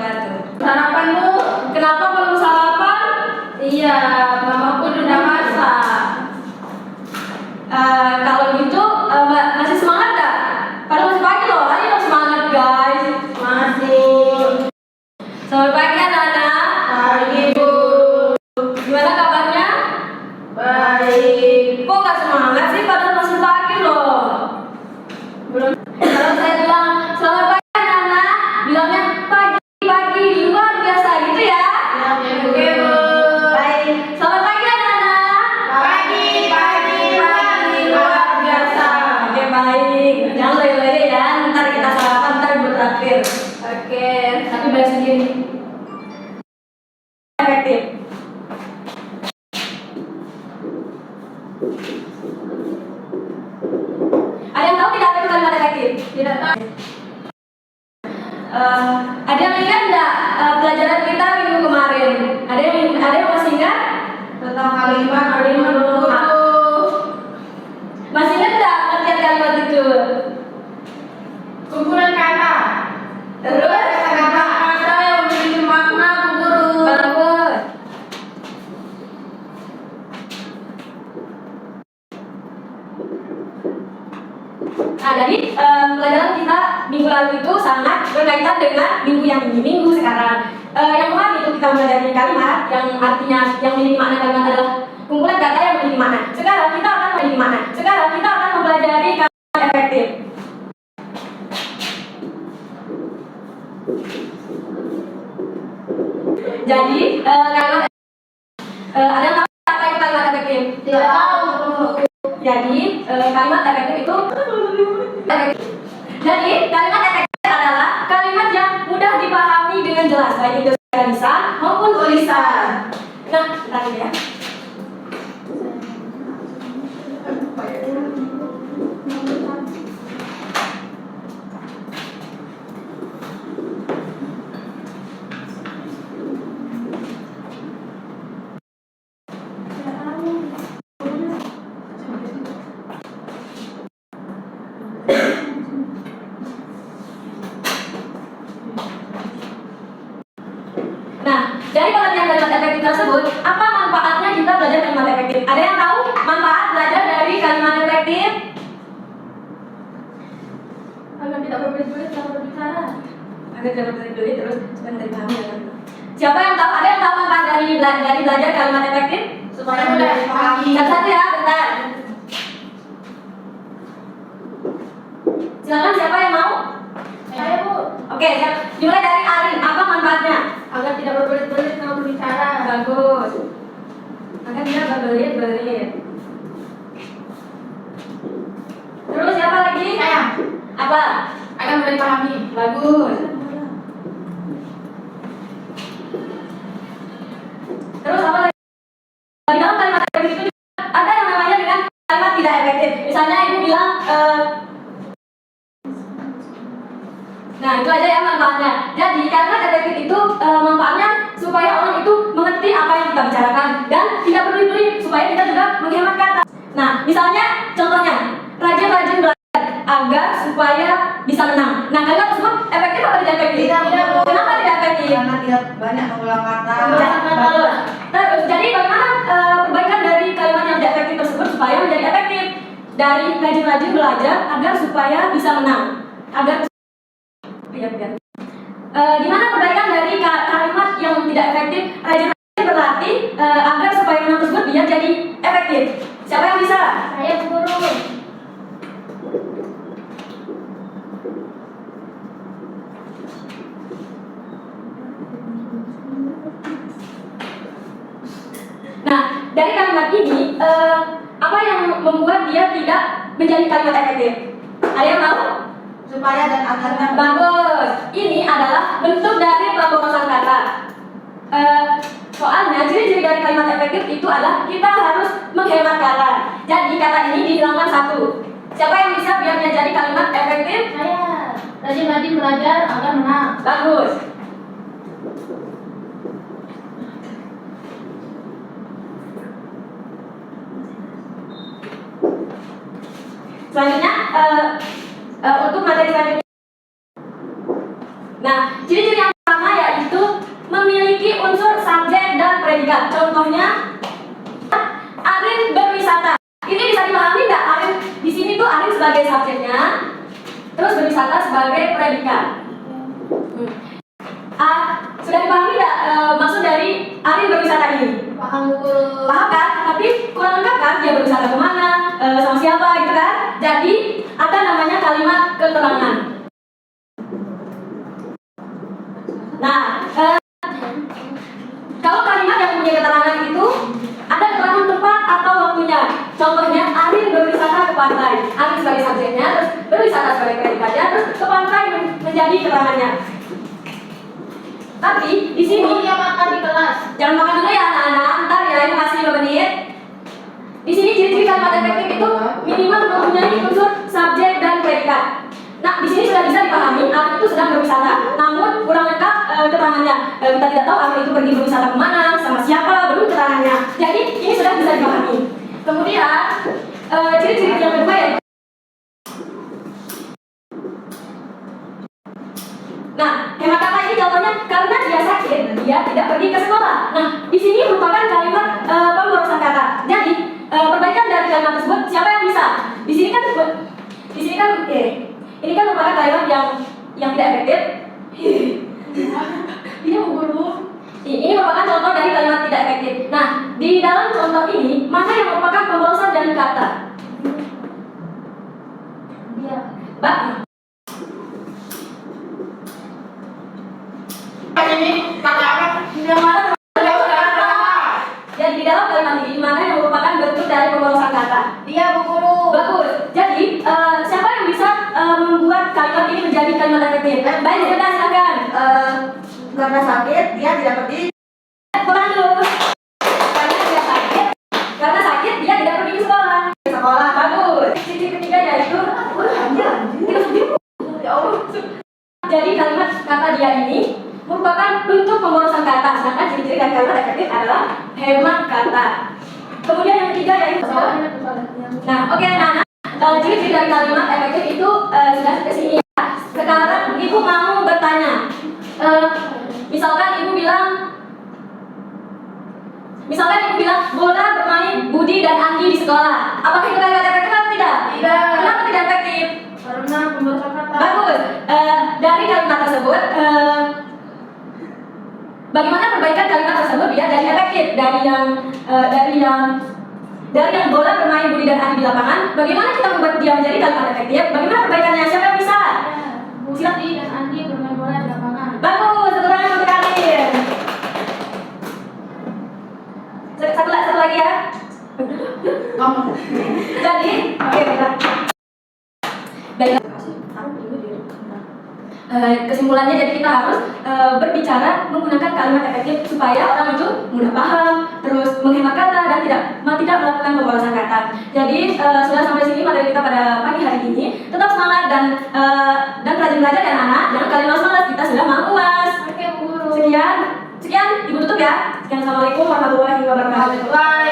wabarakatuh. Sarapan Bu. Kenapa belum sarapan? Iya, mamaku udah masak. Kalau gitu masih semangat gak? Padahal masih pagi loh, ayo dong semangat guys. Masih. Selamat pagi anak-anak. Pagi Bu. Gimana kabarnya? Baik. Kok gak semangat sih padahal masih pagi loh? Belum. Kalau saya bilang selamat pagi anak-anak, bilangnya pagi luar biasa gitu ya. Oke Bu. Baik, selamat pagi anak-anak. Pagi luar biasa. Oke baik, jangan lele-lele ya. Ntar kita sarapan, ntar ibu traktir. Oke. Tapi bayar sendiri. Efektif. Ada yang tahu tidak itu kalimat efektif? Tidak tahu. Ada yang ingat nggak pelajaran kita minggu kemarin? Ada yang masih ingat? Tentang kalimat Bu. Masih ingat nggak artian kalimat itu? Kumpulan kata. Terus Kata-kata yang memiliki makna Bu Guru. bagus. Nah, jadi pelajaran kita minggu lalu itu sangat berkaitan dengan minggu yang ini, minggu sekarang. Yang kemarin itu kita mempelajari kalimat yang artinya yang memiliki makna kalimat adalah kumpulan kata yang memiliki makna. Sekarang kita akan mempelajari kalimat efektif. Jadi kalimat ada yang tahu apa itu kalimat efektif? Tidak tahu Bu. Jadi kalimat efektif itu Jadi kalimat efektif adalah kalimat yang mudah dipahami dengan jelas baik itu secara lisan maupun tulisan. Nah, bentar dulu ya. Nah, dari pengertian kalimat efektif tersebut, apa manfaatnya kita belajar kalimat efektif? Ada yang tahu manfaat belajar dari kalimat efektif? Agar tidak berbelit-belit dalam berbicara. Agar tidak berbelit-belit terus supaya tidak dipahami ya. Siapa yang tahu? Ada yang tahu manfaat dari belajar kalimat efektif? Supaya mudah dipahami. Satu-satu ya, bentar. Silakan siapa yang mau? Saya Bu. Oke, dimulai dari Arin. Apa manfaatnya? Agar tidak berbelit-belit dalam berbicara. Bagus. Akan tidak berbelit-belit. Terus siapa lagi? Saya. Apa? Agar mudah dipahami. Bagus. Terus apa lagi? Di dalam kalimat efektif itu juga ada yang namanya dengan kalimat tidak efektif. Misalnya ibu bilang, nah itu aja ya manfaatnya. Jadi kalimat efektif itu manfaatnya supaya orang itu mengerti apa yang kita bicarakan dan tidak berbelit-belit supaya kita juga menghemat kata. Nah misalnya contohnya rajin-rajin belajar agar supaya bisa menang. Nah kalimat tersebut efektif atau tidak efektif? Tidak. Kenapa tidak efektif? Karena tidak banyak mengulang kata. Bagus. Terus jadi bagaimana perbaikan dari kalimat yang tidak efektif tersebut supaya menjadi efektif? Dari rajin-rajin belajar agar supaya bisa menang. Gimana perbaikan dari kalimat yang tidak efektif? Rajin-rajin berlatih agar supaya menang tersebut biar jadi efektif. Siapa yang bisa? Saya Bu Guru. Nah, dari kalimat ini apa yang membuat dia tidak menjadi kalimat efektif? Ada yang tahu? Supaya dan agarnya. Bagus. Ini adalah bentuk dari pemborosan kata. Soalnya ciri-ciri dari kalimat efektif itu adalah kita harus menghemat kata. Jadi kata ini dihilangkan satu. Siapa yang bisa biar dia jadi kalimat efektif? Saya. Rajin-rajin belajar agar menang. Bagus. Selanjutnya untuk materi selanjutnya. Nah, ciri-ciri yang pertama yaitu predikat. Contohnya Arin berwisata. Ini bisa dipahami nggak? Arin di sini tuh Arin sebagai subjeknya, terus berwisata sebagai predikat. Sudah dipahami nggak maksud dari Arin berwisata ini? Paham Bu Guru. Paham kan? Tapi kurang lengkap kan? Dia berwisata kemana? Sama siapa gitu kan? Jadi ada namanya kalimat keterangan. Nah, kalau kalimat yang punya keterangan itu ada keterangan tempat atau waktunya. Contohnya Arin berwisata ke pantai. Arin sebagai subjeknya, terus berwisata sebagai predikatnya, terus ke pantai menjadi keterangannya. Tapi di sini Guru yang makan di kelas. jangan makan dulu ya anak-anak, ntar ya ini masih 5 menit. Di sini ciri-ciri kalimat efektif itu minimal mempunyai unsur subjek dan predikat. Nah, di sini sudah bisa dipahami Arin itu sedang berwisata, namun kurang lengkap keterangannya. Kita tidak tahu Arin itu pergi berwisata kemana, sama siapa, belum keterangannya. Jadi ini sudah bisa dipahami. Kemudian ciri-ciri yang kedua ya. Nah, hemat kata ini contohnya karena dia sakit, dia tidak pergi ke sekolah. Nah, di sini merupakan kalimat pemborosan kata. Jadi perbaikan dari kalimat tersebut siapa yang bisa? Di sini kan ini kan merupakan kalimat yang tidak efektif. Iya Bu Guru. Ini merupakan contoh dari kalimat tidak efektif. Nah, di dalam contoh ini mana yang merupakan pemborosan dari kata? Iya. Mbak, Ini kata apa? yang mana jadi di dalam kalimat ini mana yang merupakan bentuk dari pemborosan kata? Iya Bu Guru. Bagus. Jadi siapa yang bisa membuat kalimat ini menjadi kalimat efektif? Baik, kita silakan. Karena sakit dia tidak pergi. Pulang dulu. Karena sakit dia tidak pergi ke sekolah. Ke sekolah. Bagus. Ciri ketiga yaitu ya Allah. Jadi kalimat kata dia ini merupakan bentuk pemborosan kata. Sedangkan ciri-ciri dari kalimat efektif adalah hemat kata. Kemudian yang ketiga yaitu nah, oke, ciri-ciri dari kalimat efektif itu sudah kesini ya. Sekarang ibu mau bertanya. Misalkan ibu bilang bola bermain Budi dan Andi di sekolah. Apakah itu kalimat efektif atau tidak? Tidak. Kenapa tidak efektif? Karena pemborosan kata. Bagus. Dari kalimat tersebut, bagaimana perbaikan kalimat tersebut biar jadi efektif? Dari yang bola bermain Budi dan Andi di lapangan, bagaimana kita membuat dia menjadi kalimat efektif? Bagaimana perbaikannya? Siapa yang bisa? Budi dan Andi bermain bola di lapangan. Bagus, satu tangan untuk kalian. Satu lagi ya. Kamu. Jadi, oke, kita. Baik. Kesimpulannya jadi kita harus berbicara menggunakan kalimat efektif supaya orang itu mudah paham, terus menghemat kata dan tidak melakukan pemborosan kata. Jadi sudah sampai sini materi kita pada pagi hari ini. Tetap semangat dan rajin belajar ya anak. Jangan kalian malas, kita sudah mau UAS. Oke Bu Guru. Sekian, ibu tutup ya. Sekian, assalamualaikum warahmatullahi wabarakatuh. Bye.